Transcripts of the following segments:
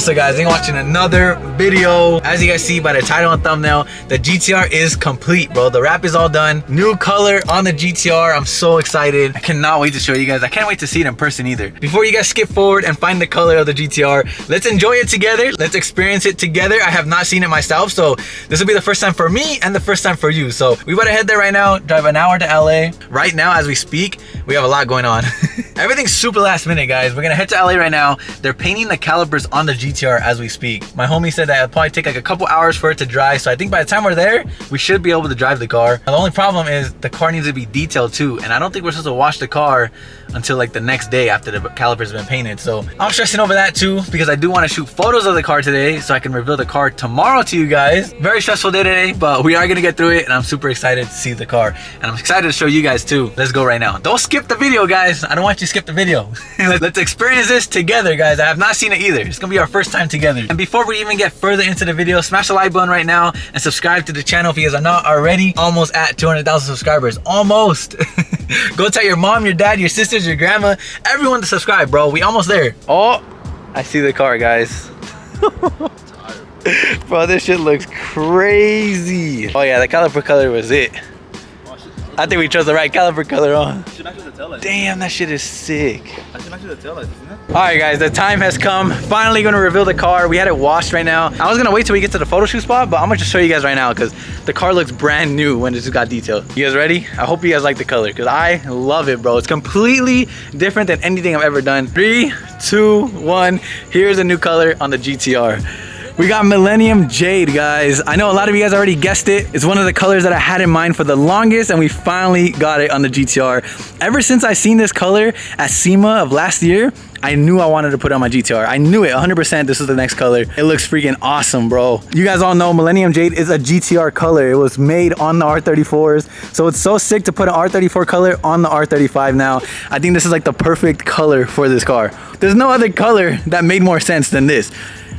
What's up, guys? You're watching another video. As you guys see by the title and thumbnail, the GTR is complete, bro. The wrap is all done. New color on the GTR. I'm so excited. I cannot wait to show you guys. I can't wait to see it in person either. Before you guys skip forward and find the color of the GTR, let's enjoy it together. Let's experience it together. I have not seen it myself, so this will be the first time for me and the first time for you. So we better head there right now, drive an hour to LA. Right now, as we speak, we have a lot going on. Everything's super last minute, guys. We're gonna head to LA right now. They're painting the calipers on the GTR as we speak. My homie said that it'll probably take like a couple hours for it to dry, so I think by the time we're there, we should be able to drive the car. The only problem is the car needs to be detailed too, and I don't think we're supposed to wash the car until like the next day after the calipers have been painted. So I'm stressing over that too, because I do want to shoot photos of the car today so I can reveal the car tomorrow to you guys. Very stressful day today, but we are gonna get through it, and I'm super excited to see the car, and I'm excited to show you guys too. Let's go right now. Don't skip the video, guys. I don't want you to skip the video. Let's experience this together, guys. I have not seen it either. It's gonna be our first time together. And before we even get further into the video, smash the like button right now and subscribe to the channel if you guys are not already. Almost at 200,000 subscribers. Almost. Go tell your mom, your dad, your sisters, your grandma, everyone to subscribe, bro. We almost there. Oh, I see the car, guys. Bro, this shit looks crazy. Oh yeah, the caliper color was it. I think we chose the right caliper color on. Damn, that shit is sick. Alright guys, the time has come. Finally gonna reveal the car. We had it washed right now. I was gonna wait till we get to the photo shoot spot, but I'm gonna just show you guys right now because the car looks brand new when it just got detailed. You guys ready? I hope you guys like the color because I love it, bro. It's completely different than anything I've ever done. 3, 2, 1. Here's a new color on the GTR. We got Millennium Jade, guys. I know a lot of you guys already guessed it. It's one of the colors that I had in mind for the longest, and we finally got it on the GTR. Ever since I seen this color at SEMA of last year, I knew I wanted to put it on my GTR. I knew it 100%. This is the next color. It looks freaking awesome, bro. You guys all know Millennium Jade is a GTR color. It was made on the R34s. So it's so sick to put an R34 color on the R35 now. I think this is like the perfect color for this car. There's no other color that made more sense than this.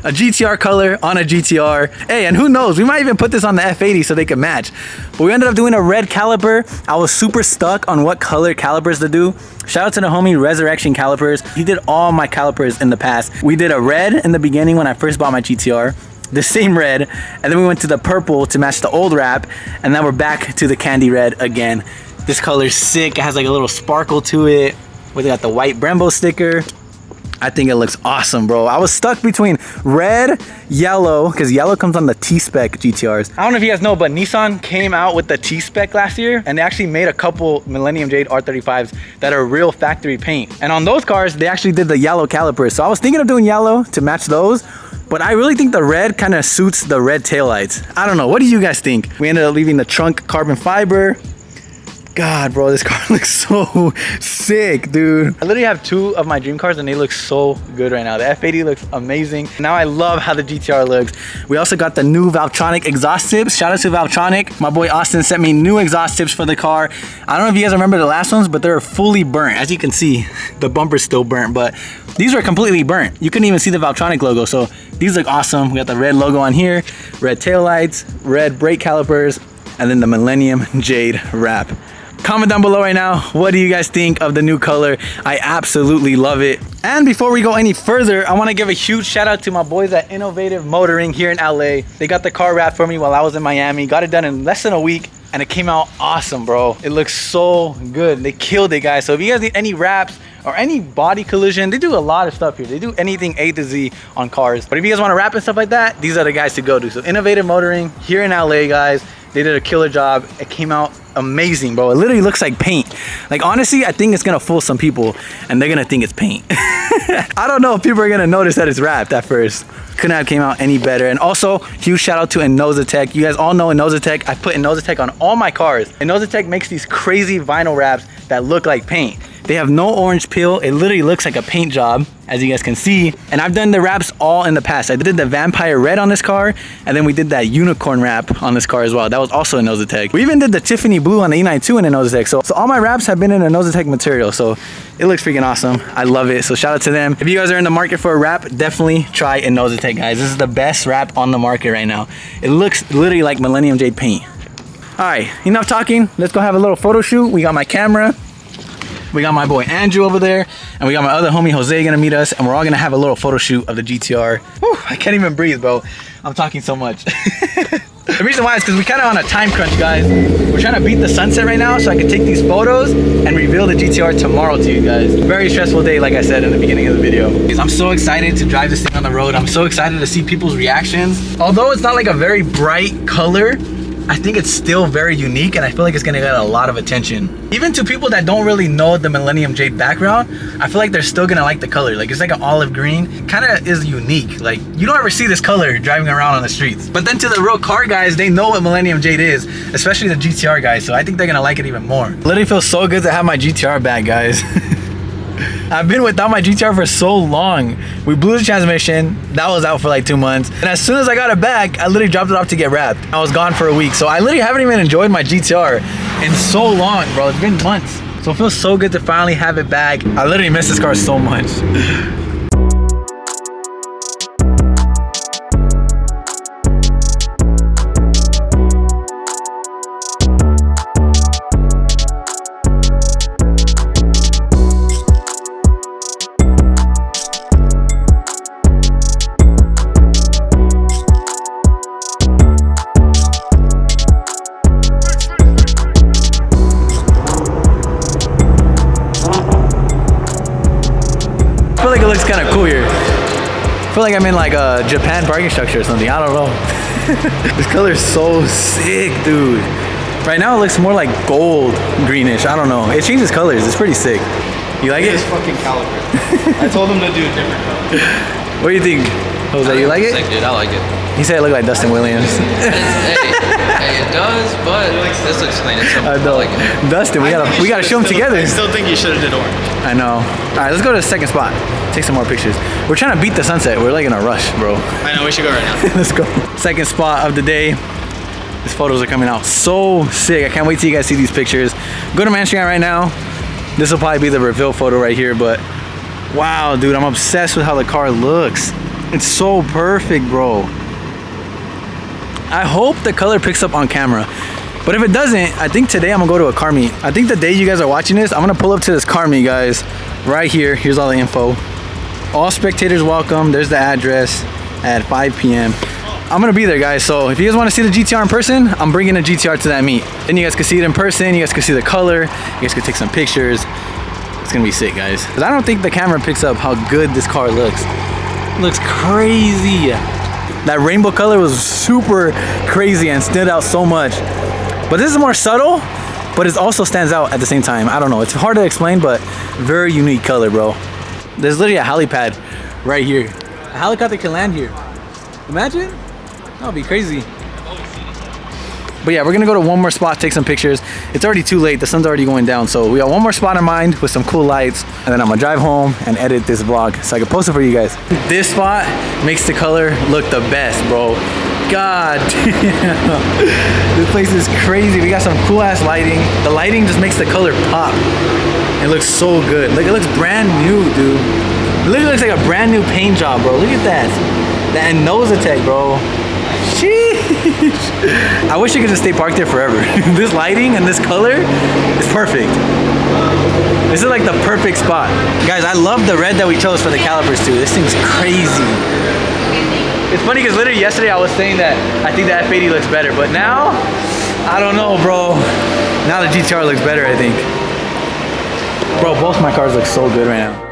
A GTR color on a GTR. Hey, and who knows, we might even put this on the F80 so they can match. But we ended up doing a red caliper. I was super stuck on what color calipers to do. Shout out to the homie Resurrection Calipers. He did all my calipers in the past. We did a red in the beginning when I first bought my GTR. The same red, and then we went to the purple to match the old wrap, and now we're back to the candy red again. This color's sick. It has like a little sparkle to it. We got the white Brembo sticker. I think it looks awesome, bro. I was stuck between red, yellow, because yellow comes on the T-Spec GTRs. I don't know if you guys know, but Nissan came out with the T-Spec last year, and they actually made a couple Millennium Jade R35s that are real factory paint. And on those cars, they actually did the yellow calipers. So I was thinking of doing yellow to match those, but I really think the red kind of suits the red taillights. I don't know. What do you guys think? We ended up leaving the trunk carbon fiber. God, bro, this car looks so sick, dude. I literally have two of my dream cars and they look so good right now. The F80 looks amazing. Now I love how the GTR looks. We also got the new Valtronic exhaust tips. Shout out to Valtronic. My boy Austin sent me new exhaust tips for the car. I don't know if you guys remember the last ones, but they're fully burnt. As you can see, the bumper's still burnt, but these are completely burnt. You couldn't even see the Valtronic logo, so these look awesome. We got the red logo on here, red taillights, red brake calipers, and then the Millennium Jade wrap. Comment down below right now, what do you guys think of the new color? I absolutely love it. And before we go any further, I want to give a huge shout out to my boys at Innovative Motoring here in LA. They got the car wrapped for me while I was in Miami. Got it done in less than a week, and it came out awesome, bro. It looks so good. They killed it, guys. So if you guys need any wraps or any body collision, they do a lot of stuff here. They do anything A to Z on cars. But if you guys want to wrap and stuff like that, these are the guys to go to. So Innovative Motoring here in LA, guys. They did a killer job. It came out amazing, bro. It literally looks like paint. Like, honestly, I think it's gonna fool some people and they're gonna think it's paint. I don't know if people are gonna notice that it's wrapped at first. Couldn't have came out any better. And also, huge shout out to Innosatech. You guys all know Innosatech. I put Innosatech on all my cars. Innosatech makes these crazy vinyl wraps that look like paint. They have no orange peel. It literally looks like a paint job, as you guys can see. And I've done the wraps all in the past. I did the Vampire Red on this car, and then we did that Unicorn wrap on this car as well. That was also Innosatech. We even did the Tiffany Blue on the E92 in Innosatech. So all my wraps have been in Innosatech material. So it looks freaking awesome. I love it. So shout out to them. If you guys are in the market for a wrap, definitely try Innosatech, guys. This is the best wrap on the market right now. It looks literally like Millennium Jade paint. All right, enough talking. Let's go have a little photo shoot. We got my camera. We got my boy Andrew over there, and we got my other homie Jose gonna meet us, and we're all gonna have a little photo shoot of the GTR. Whew, I can't even breathe, bro. I'm talking so much. The reason why is because we're kind of on a time crunch, guys. We're trying to beat the sunset right now so I can take these photos and reveal the GTR tomorrow to you guys. Very stressful day, like I said in the beginning of the video. I'm so excited to drive this thing on the road. I'm so excited to see people's reactions. Although it's not like a very bright color, I think it's still very unique, and I feel like it's gonna get a lot of attention. Even to people that don't really know the Millennium Jade background, I feel like they're still gonna like the color. Like, it's like an olive green, kind of is unique. Like, you don't ever see this color driving around on the streets. But then to the real car guys, they know what Millennium Jade is, especially the GTR guys, so I think they're gonna like it even more. It literally feels so good to have my GTR back, guys. I've been without my GTR for so long. We blew the transmission. That was out for like 2 months. And as soon as I got it back, I literally dropped it off to get wrapped. I was gone for a week. So I literally haven't even enjoyed my GTR in so long, bro. It's been months. So it feels so good to finally have it back. I literally miss this car so much. I feel like it looks kind of cool here. I feel like I'm in like a Japan parking structure or something. I don't know. This color is so sick, dude. Right now it looks more like gold greenish. I don't know. It changes colors. It's pretty sick. You like it? It's fucking caliber. I told him to do a different color. What do you think, Jose? You like it? Sick, dude. I like it. He said it looked like Dustin Williams. Hey, it does, but this looks clean. I know. like it. Dustin, we gotta show them together. I still think you should have did orange. I know. All right, let's go to the second spot. Take some more pictures. We're trying to beat the sunset. We're like in a rush, bro. I know, we should go right now. Let's go. Second spot of the day. These photos are coming out so sick. I can't wait till you guys see these pictures. Go to my Instagram right now. This will probably be the reveal photo right here, but wow, dude, I'm obsessed with how the car looks. It's so perfect, bro. I hope the color picks up on camera. But if it doesn't, I think today I'm gonna go to a car meet. I think the day you guys are watching this, I'm gonna pull up to this car meet, guys. Right here, here's all the info. All spectators welcome. There's the address at 5 p.m. I'm gonna be there, guys. So if you guys wanna see the GTR in person, I'm bringing a GTR to that meet. Then you guys can see it in person. You guys can see the color. You guys can take some pictures. It's gonna be sick, guys. Cause I don't think the camera picks up how good this car looks. It looks crazy. That rainbow color was super crazy and stood out so much. But this is more subtle, but it also stands out at the same time. I don't know, it's hard to explain, but very unique color, bro. There's literally a helipad right here. A helicopter can land here. Imagine? That would be crazy. But yeah, we're gonna go to one more spot, take some pictures. It's already too late, the sun's already going down. So we got one more spot in mind with some cool lights. And then I'm gonna drive home and edit this vlog so I can post it for you guys. This spot makes the color look the best, bro. God damn. This place is crazy. We got some cool ass lighting. The lighting just makes the color pop. It looks so good. Like, it looks brand new, dude. It literally looks like a brand new paint job, bro. Look at that. That Nosatech, bro. Sheesh. I wish I could just stay parked there forever. This lighting and this color is perfect. This is like the perfect spot. Guys, I love the red that we chose for the calipers too. This thing's crazy. It's funny because literally yesterday I was saying that I think the F80 looks better, but now, I don't know, bro. Now the GTR looks better, I think. Bro, both my cars look so good right now.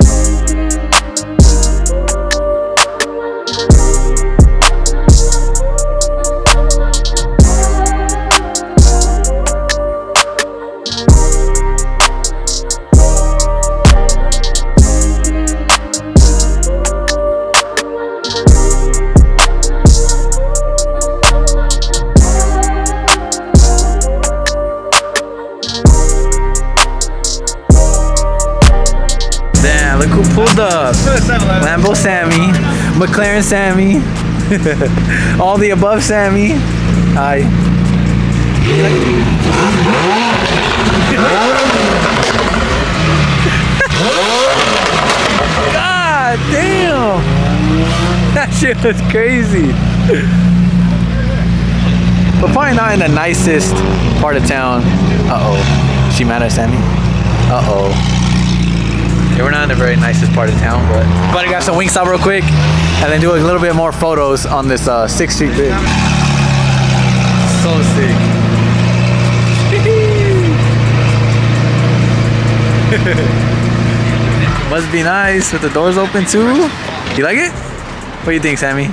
Look who pulled up. Lambo Sammy, McLaren Sammy, all the above Sammy. Hi. God damn. That shit was crazy. But probably not in the nicest part of town. Uh-oh. She mad at Sammy? Uh-oh. Yeah, we're not in the very nicest part of town, but I got some Wingstop real quick, and then do a little bit more photos on this 6th Street bridge. So sick. Must be nice with the doors open too. You like it? What do you think, Sammy?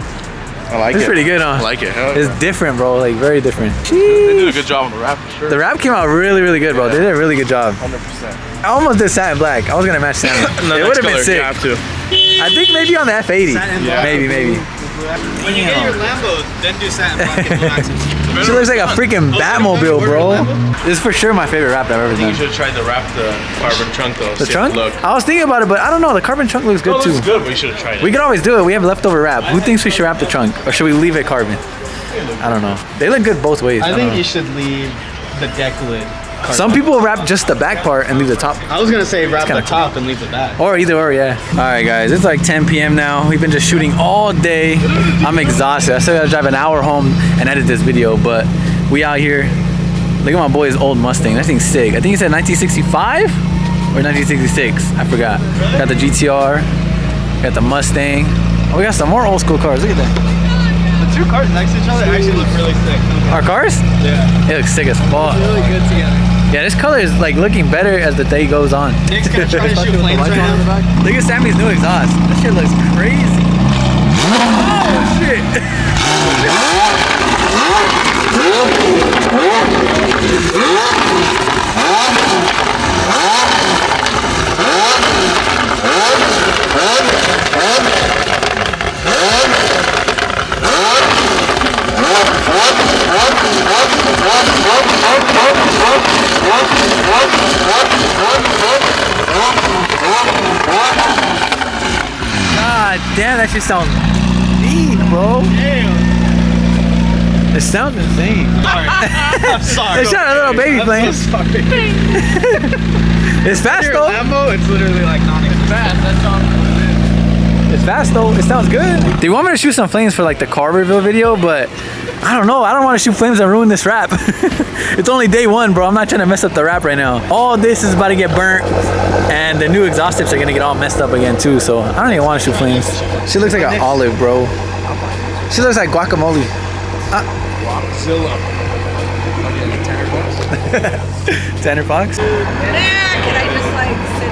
I like it. It's pretty good, huh? I like it. Hell It's yeah. different, bro. Like very different. They did a good job on the wrap for sure. The wrap came out really, really good, bro. They did a really good job. 100%. I almost did satin black. I was gonna match Sammy. It would have been sick. You have to. I think maybe on the F80. Yeah. Maybe. When you get your Lambo, then do satin black and black. She looks like a freaking Batmobile, bro. This is for sure my favorite wrap I've ever I think you done. should have tried to wrap the carbon trunk though. The See trunk? how it look. I was thinking about it, but I don't know. The carbon trunk looks good It too. looks good, but you should have tried it. We could always do it. We have leftover wrap. Who thinks we should wrap the trunk? Or should we leave it carbon? I don't know. They look good both ways. I don't think know. you should leave the deck lid. Some people wrap just the back part and leave the top. I was gonna say wrap the kinda top and leave the back. Or either or, yeah. All right, guys. It's like 10 p.m. now. We've been just shooting all day. I'm exhausted. I still gotta drive an hour home and edit this video, but we out here. Look at my boy's old Mustang. That thing's sick. I think he said 1965 or 1966. I forgot. Got the GTR. Got the Mustang. Oh, we got some more old school cars. Look at that. The two cars next to each other actually look really sick. Our cars? Yeah. It looks sick as fuck. Really good together. Yeah, this color is like looking better as the day goes on. Nick's gonna try to shoot flames right now. Look at Sammy's new exhaust. That shit looks crazy. Oh shit. God damn, that shit sounds mean, bro. It sounds insane. I'm sorry. It's not a little baby plane. It's fast though. Lambo, it's literally like non-existent. That's all. It's fast though. It sounds good. They want me to shoot some flames for like the car reveal video, but I don't know. I don't want to shoot flames and ruin this wrap. It's only day one, bro. I'm not trying to mess up the wrap right now. All this is about to get burnt, and the new exhaust tips are gonna get all messed up again too. So I don't even want to shoot flames. She looks like an olive, bro. She looks like guacamole. Zilla. Tanner Fox. Can I just like sit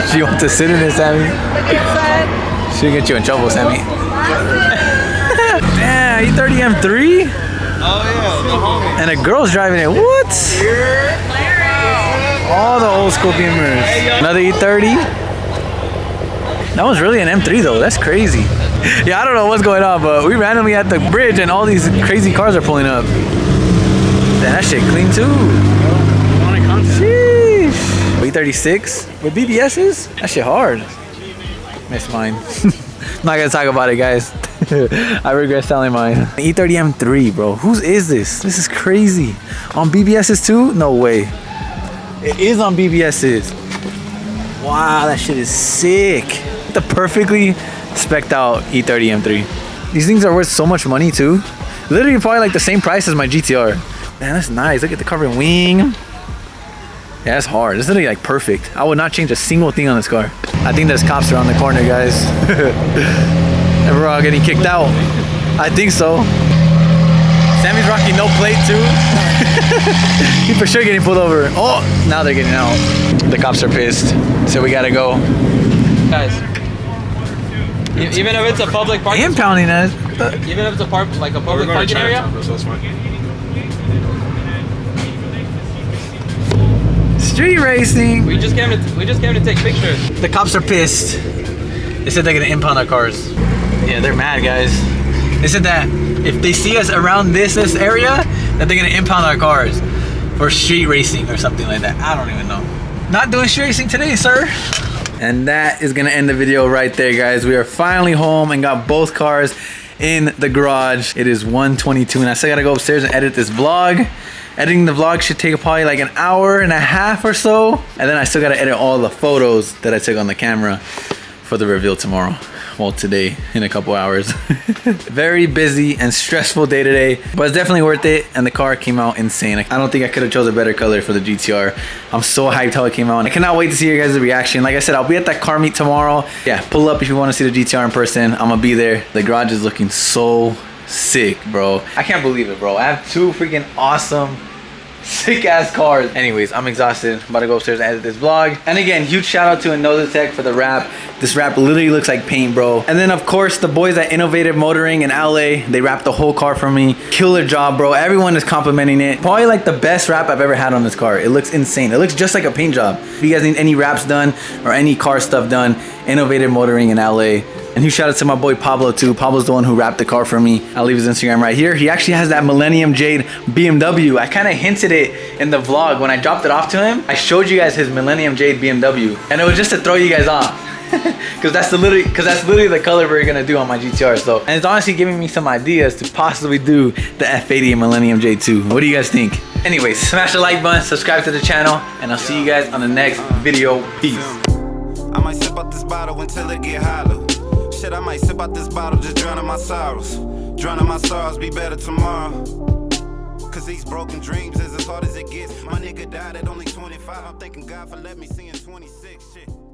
in She wants to sit in it, Sammy. it? Look inside. She'll get you in trouble, Sammy. Damn, E30 M3? Oh yeah, the homie. And a girl's driving it. What? All the old school Beamers. Another E30. That was really an M3 though. That's crazy. Yeah, I don't know what's going on, but we randomly at the bridge and all these crazy cars are pulling up. Damn, that shit clean too. Sheesh. E36 with BBSs? That shit hard. Miss mine. I'm not gonna talk about it, guys. I regret selling mine. E30 M3, bro. Whose is this? This is crazy. On BBSs too? No way. It is on BBSs. Wow, that shit is sick. The perfectly spec'd out E30 M3. These things are worth so much money too. Literally probably like the same price as my GTR. Man, that's nice. Look at the carbon wing. Yeah, that's hard. It's literally like perfect. I would not change a single thing on this car. I think there's cops around the corner, guys. And we're all getting kicked out. I think so. Sammy's rocking no plate too. He's for sure getting pulled over. Oh, now they're getting out. The cops are pissed. So we gotta go. Guys. Even if it's a public parking, Impounding us. even if it's a public We're going to parking area. Chinatown, so it's fine. Street racing. We just came to take pictures. The cops are pissed. They said they're gonna impound our cars. Yeah, they're mad, guys. They said that if they see us around this area, that they're gonna impound our cars for street racing or something like that. I don't even know. Not doing street racing today, sir. And that is gonna end the video right there, guys. We are finally home and got both cars in the garage. It is 1:22 and I still gotta go upstairs and edit this vlog. Editing the vlog should take probably like an hour and a half or so. And then I still gotta edit all the photos that I took on the camera for the reveal tomorrow. well, today in a couple hours. Very busy and stressful day today, but it's definitely worth it. And the car came out insane. I don't think I could have chose a better color for the GTR. I'm so hyped how it came out. I cannot wait to see your guys' reaction. Like I said, I'll be at that car meet tomorrow. Yeah, pull up if you want to see the GTR in person. I'm gonna be there. The garage is looking so sick, bro. I can't believe it, bro. I have two freaking awesome, sick ass cars. Anyways, I'm exhausted. I'm about to go upstairs and edit this vlog. And again, huge shout out to Another Tech for the wrap. This wrap literally looks like paint, bro. And then of course the boys at Innovative Motoring in LA, they wrapped the whole car for me. Killer job, bro. Everyone is complimenting it. Probably like the best wrap I've ever had on this car. It looks insane. It looks just like a paint job. If you guys need any wraps done or any car stuff done, Innovative Motoring in LA. And huge shout out to my boy Pablo too. Pablo's the one who wrapped the car for me. I'll leave his Instagram right here. He actually has that Millennium Jade BMW. I kind of hinted it in the vlog when I dropped it off to him. I showed you guys his Millennium Jade BMW, and it was just to throw you guys off. Cause that's literally the color we're gonna do on my GTR. So, and it's honestly giving me some ideas to possibly do the F80 and Millennium Jade too. What do you guys think? Anyways, smash the like button, subscribe to the channel, and I'll see you guys on the next video. Peace. I might sip out this bottle until it get hollow. Shit, I might sip out this bottle, just drowning my sorrows. Drowning my sorrows, be better tomorrow. Cause these broken dreams is as hard as it gets. My nigga died at only 25. I'm thanking God for letting me see in 26. Shit.